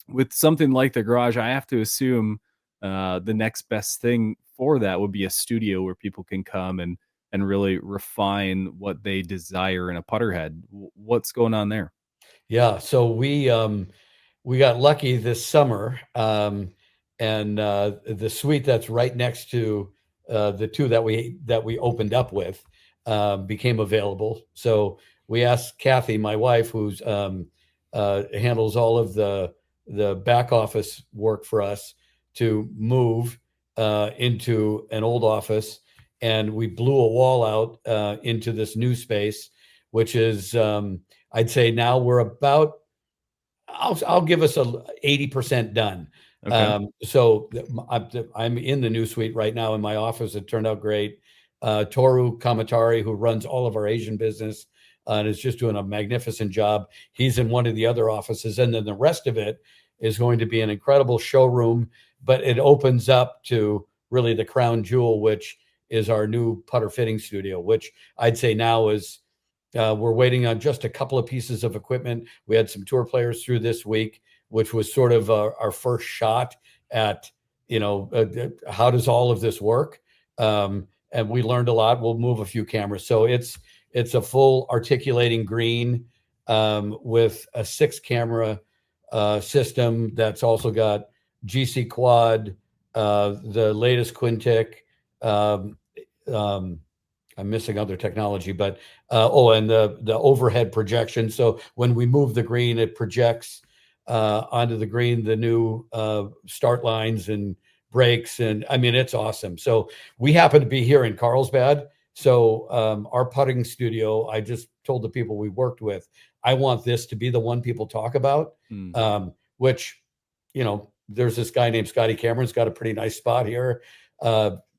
with something like the garage, I have to assume the next best thing for that would be a studio where people can come and really refine what they desire in a putter head. What's going on there? Yeah, so we got lucky this summer, and the suite that's right next to the two that we opened up with became available. So we asked Kathy, my wife, who's handles all of the back office work for us, to move into an old office, and we blew a wall out into this new space, which is I'd say now we're about I'll give us a 80% done. Okay. So I'm in the new suite right now in my office. It turned out great. Toru Kamatari, who runs all of our Asian business, and is just doing a magnificent job. He's in one of the other offices, and then the rest of it is going to be an incredible showroom. But it opens up to really the crown jewel, which is our new putter fitting studio, which I'd say now is we're waiting on just a couple of pieces of equipment. We had some tour players through this week, which was sort of our first shot at, how does all of this work? And we learned a lot. We'll move a few cameras. So it's a full articulating green with a 6 camera system that's also got GC quad, the latest Quintic, um, um, I'm missing other technology, but and the overhead projection. So when we move the green, it projects onto the green the new start lines and brakes, and I mean it's awesome. So we happen to be here in Carlsbad. So our putting studio, I just told the people we worked with, I want this to be the one people talk about. Hmm. Which, there's this guy named Scotty Cameron's got a pretty nice spot here.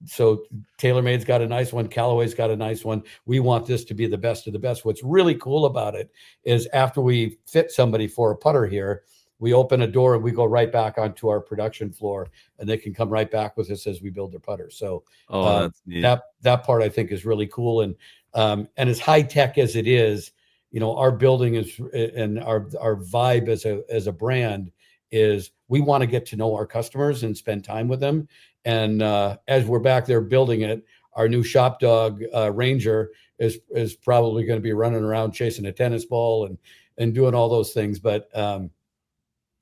So TaylorMade's got a nice one. Callaway's got a nice one. We want this to be the best of the best. What's really cool about it is after we fit somebody for a putter here, we open a door and we go right back onto our production floor, and they can come right back with us as we build their putter. So Oh, that's neat. that part I think is really cool. And as high tech as it is, our building is, and our vibe as a brand is, we want to get to know our customers and spend time with them. And as we're back there building it, our new shop dog Ranger is probably going to be running around chasing a tennis ball and doing all those things. But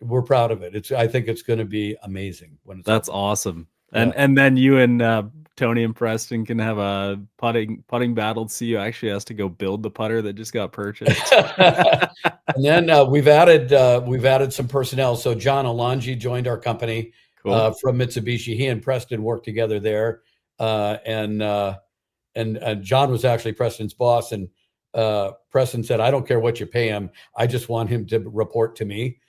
we're proud of it. I think it's going to be amazing when it's all That's done. awesome. Yeah. And then you and Tony and Preston can have a putting battle to see who actually has to go build the putter that just got purchased. And then we've added some personnel. So John Alonji joined our company Cool. from Mitsubishi. He and Preston worked together there, and John was actually Preston's boss. And Preston said, "I don't care what you pay him. I just want him to report to me."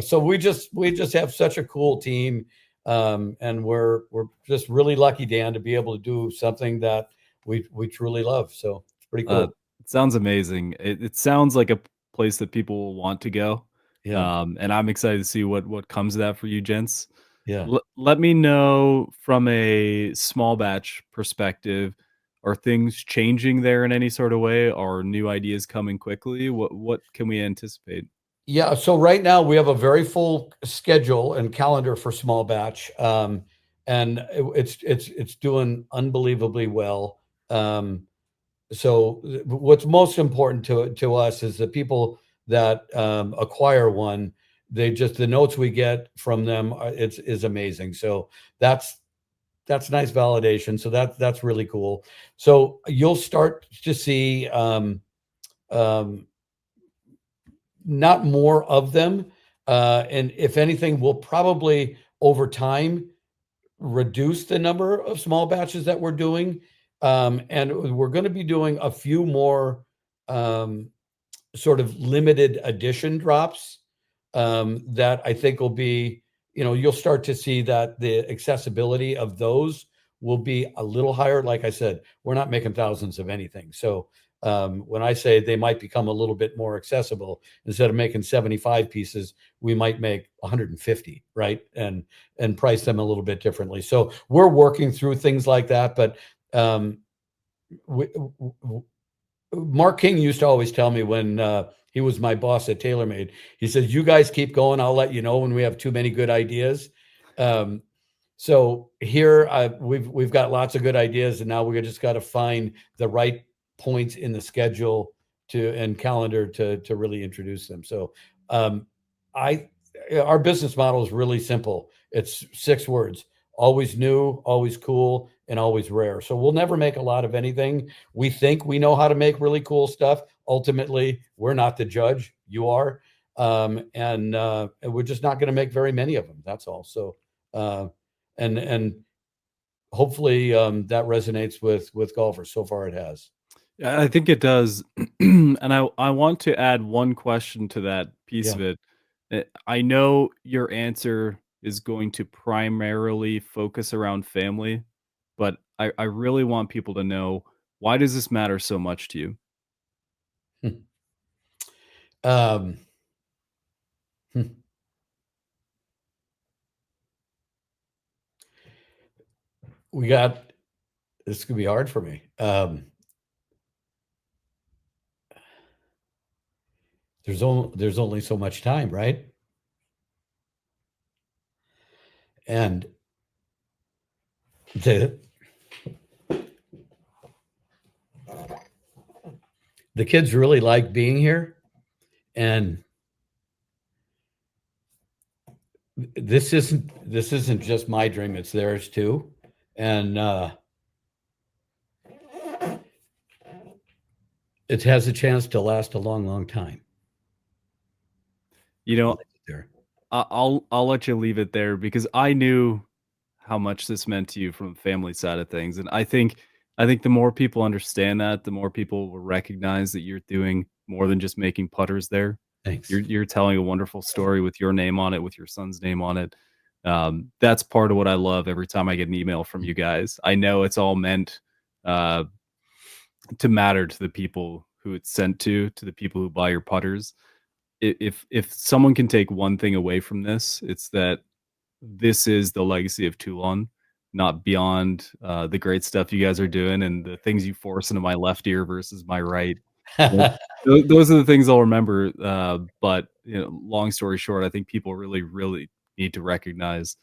So we just have such a cool team. And we're just really lucky, Dan, to be able to do something that we truly love. So it's pretty Uh, cool. it sounds amazing. It sounds like a place that people will want to go, Yeah, and I'm excited to see what comes of that for you gents. yeah. Let me know from a small batch perspective, are things changing there in any sort of way? Are new ideas coming quickly? What can we anticipate? Yeah, so right now we have a very full schedule and calendar for small batch, and it's doing unbelievably well. So what's most important to us is the people that acquire one. They just the notes we get from them it's is amazing. So that's that's nice validation. So that's really cool. So you'll start to see um, not more of them. And if anything, we'll probably over time reduce the number of small batches that we're doing. And we're going to be doing a few more um, sort of limited edition drops that I think will be, you know, you'll start to see that the accessibility of those will be a little higher. Like I said, we're not making thousands of anything. So when I say they might become a little bit more accessible, instead of making 75 pieces, we might make 150, right? And price them a little bit differently. So we're working through things like that, but um, we, Mark King used to always tell me when he was my boss at TaylorMade, he said, "You guys keep going. I'll let you know when we have too many good ideas." Um, so here we've got lots of good ideas, and now we just got to find the right points in the schedule to and calendar to really introduce them. So um, I our business model is really simple. It's 6 words: always new, always cool, and always rare. So we'll never make a lot of anything. We think we know how to make really cool stuff. Ultimately, we're not the judge. You are. And we're just not going to make very many of them. That's all. So, uh, and hopefully that resonates with golfers. So far, it has. Yeah, I think it does. And I want to add one question to that piece Yeah. of it. I know your answer is going to primarily focus around family, but I really want people to know, why does this matter so much to you? um, we got this could be hard for me. There's only so much time, right? And the the kids really like being here, and this isn't just my dream; it's theirs too. And it has a chance to last a long, long time. You I'll know, leave it there. I'll let you leave it there because I knew how much this meant to you from a family side of things, and I think the more people understand that, the more people will recognize that you're doing more than just making putters there. Thanks. You're telling a wonderful story with your name on it, with your son's name on it. That's part of what I love every time I get an email from you guys. I know it's all meant uh, to matter to the people who it's sent to the people who buy your putters. If someone can take one thing away from this, it's that this is the legacy of Toulon, not beyond the great stuff you guys are doing and the things you force into my left ear versus my right. Th- those are the things I'll remember. But long story short, I think people really, really need to recognize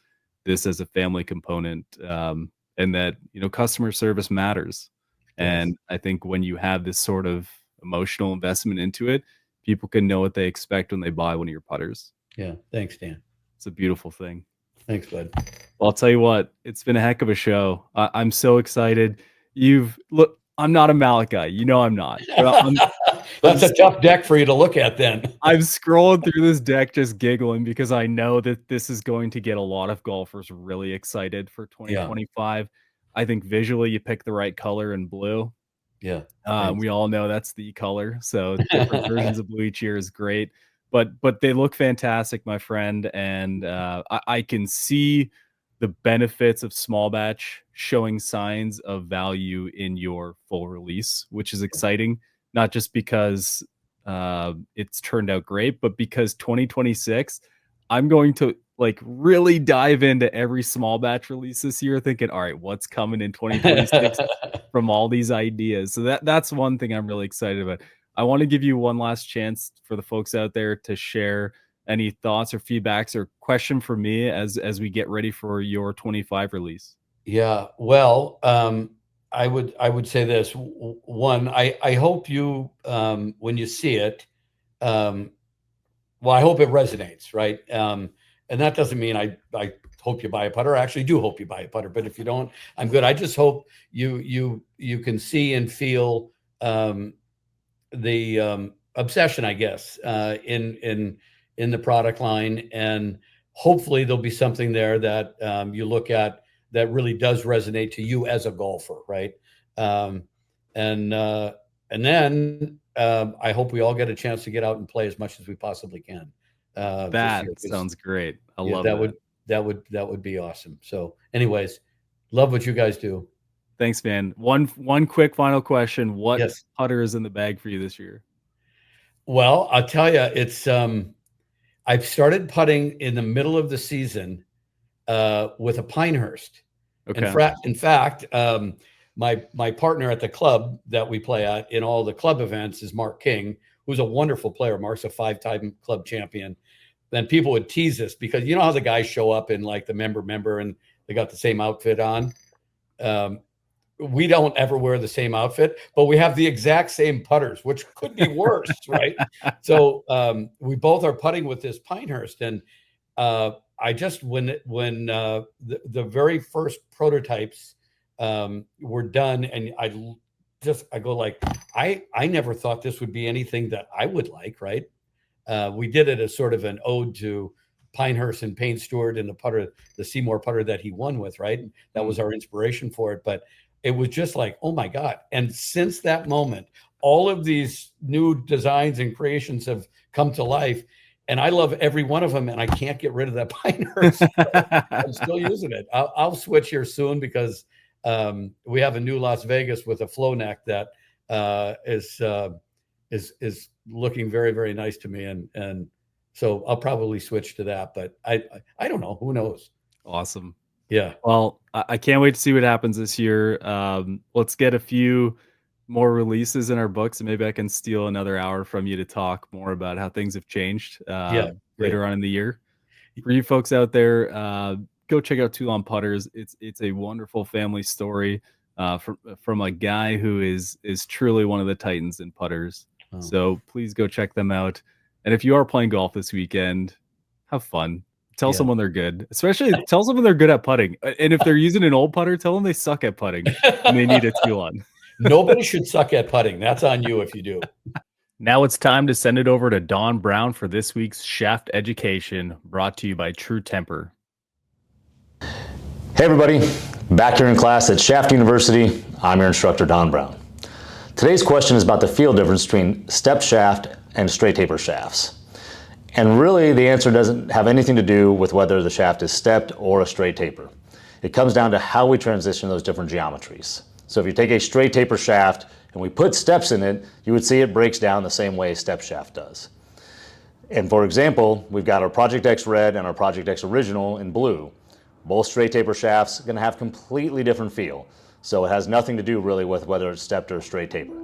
this as a family component, and that customer service matters. Yes. And I think when you have this sort of emotional investment into it, people can know what they expect when they buy one of your putters. Yeah. Thanks, Dan. It's a beautiful thing. Thanks, bud. Well, I'll tell you what, it's been a heck of a show. I'm so excited. Look, I'm not a mallet guy. You know I'm not. But I'm That's a s- tough deck for you to look at then. I'm scrolling through this deck just giggling because I know that this is going to get a lot of golfers really excited for Yeah. 2025. I think visually you pick the right color in blue. Yeah. Thanks. We all know that's the color, so different versions of blue each year is great. But they look fantastic, my friend, and I can see the benefits of small batch showing signs of value in your full release, which is exciting, not just because it's turned out great, but because 2026, I'm going to like really dive into every small batch release this year, thinking, all right, what's coming in 2026 from all these ideas. So that's one thing I'm really excited about. I want to give you one last chance for the folks out there to share any thoughts or feedbacks or question for me as we get ready for your 25 release. Yeah, well, I would say this. One, I hope you when you see it, um, well, I hope it resonates, right? And that doesn't mean I hope you buy a putter. I actually do hope you buy a putter, but if you don't, I'm good. I just hope you can see and feel the obsession, I guess, in the product line, and hopefully there'll be something there that you look at that really does resonate to you as a golfer, right? Um, and then I hope we all get a chance to get out and play as much as we possibly can this That year. 'Cause, sounds great. I yeah, love that that. would that would be awesome. So, anyways, love what you guys do. Thanks, man. One quick final question. What Yes. putter is in the bag for you this year? Well, I'll tell you, it's I've started putting in the middle of the season with a Pinehurst. Okay. In fact, my partner at the club that we play at in all the club events is Mark King, who's a wonderful player. Mark's a 5-time club champion. Then people would tease us because you know how the guys show up in like the member and they got the same outfit on. Um, we don't ever wear the same outfit, but we have the exact same putters, which could be worse, right? So we both are putting with this Pinehurst, and I just when the very first prototypes were done, and I go like I never thought this would be anything that I would like, right? We did it as sort of an ode to Pinehurst and Payne Stewart and the Seymour putter that he won with, right? That was our inspiration for it. But it was just like, oh my God. And since that moment, all of these new designs and creations have come to life. And I love every one of them. And I can't get rid of that Pinehurst. I'm still using it. I'll switch here soon because we have a new Las Vegas with a flow neck that is looking very, very nice to me. And so I'll probably switch to that, but I don't know. Who knows? Awesome. Yeah. Well, I can't wait to see what happens this year. Let's get a few more releases in our books, and maybe I can steal another hour from you to talk more about how things have changed Yeah. Great. later on in the year. For you folks out there, go check out Toulon Putters. It's a wonderful family story from a guy who is truly one of the titans in putters. Oh. So please go check them out. And if you are playing golf this weekend, have fun. Tell someone they're good. Especially tell someone they're good at putting. And if they're using an old putter, tell them they suck at putting and they need a Toulon. Nobody should suck at putting. That's on you if you do. Now it's time to send it over to Don Brown for this week's Shaft Education, brought to you by True Temper. Hey everybody, back here in class at Shaft University. I'm your instructor, Don Brown. Today's question is about the feel difference between step shaft and straight taper shafts. And really the answer doesn't have anything to do with whether the shaft is stepped or a straight taper. It comes down to how we transition those different geometries. So if you take a straight taper shaft and we put steps in it, you would see it breaks down the same way a step shaft does. And for example, we've got our Project X Red and our Project X Original in blue. Both straight taper shafts are going to have completely different feel. So it has nothing to do really with whether it's stepped or straight taper.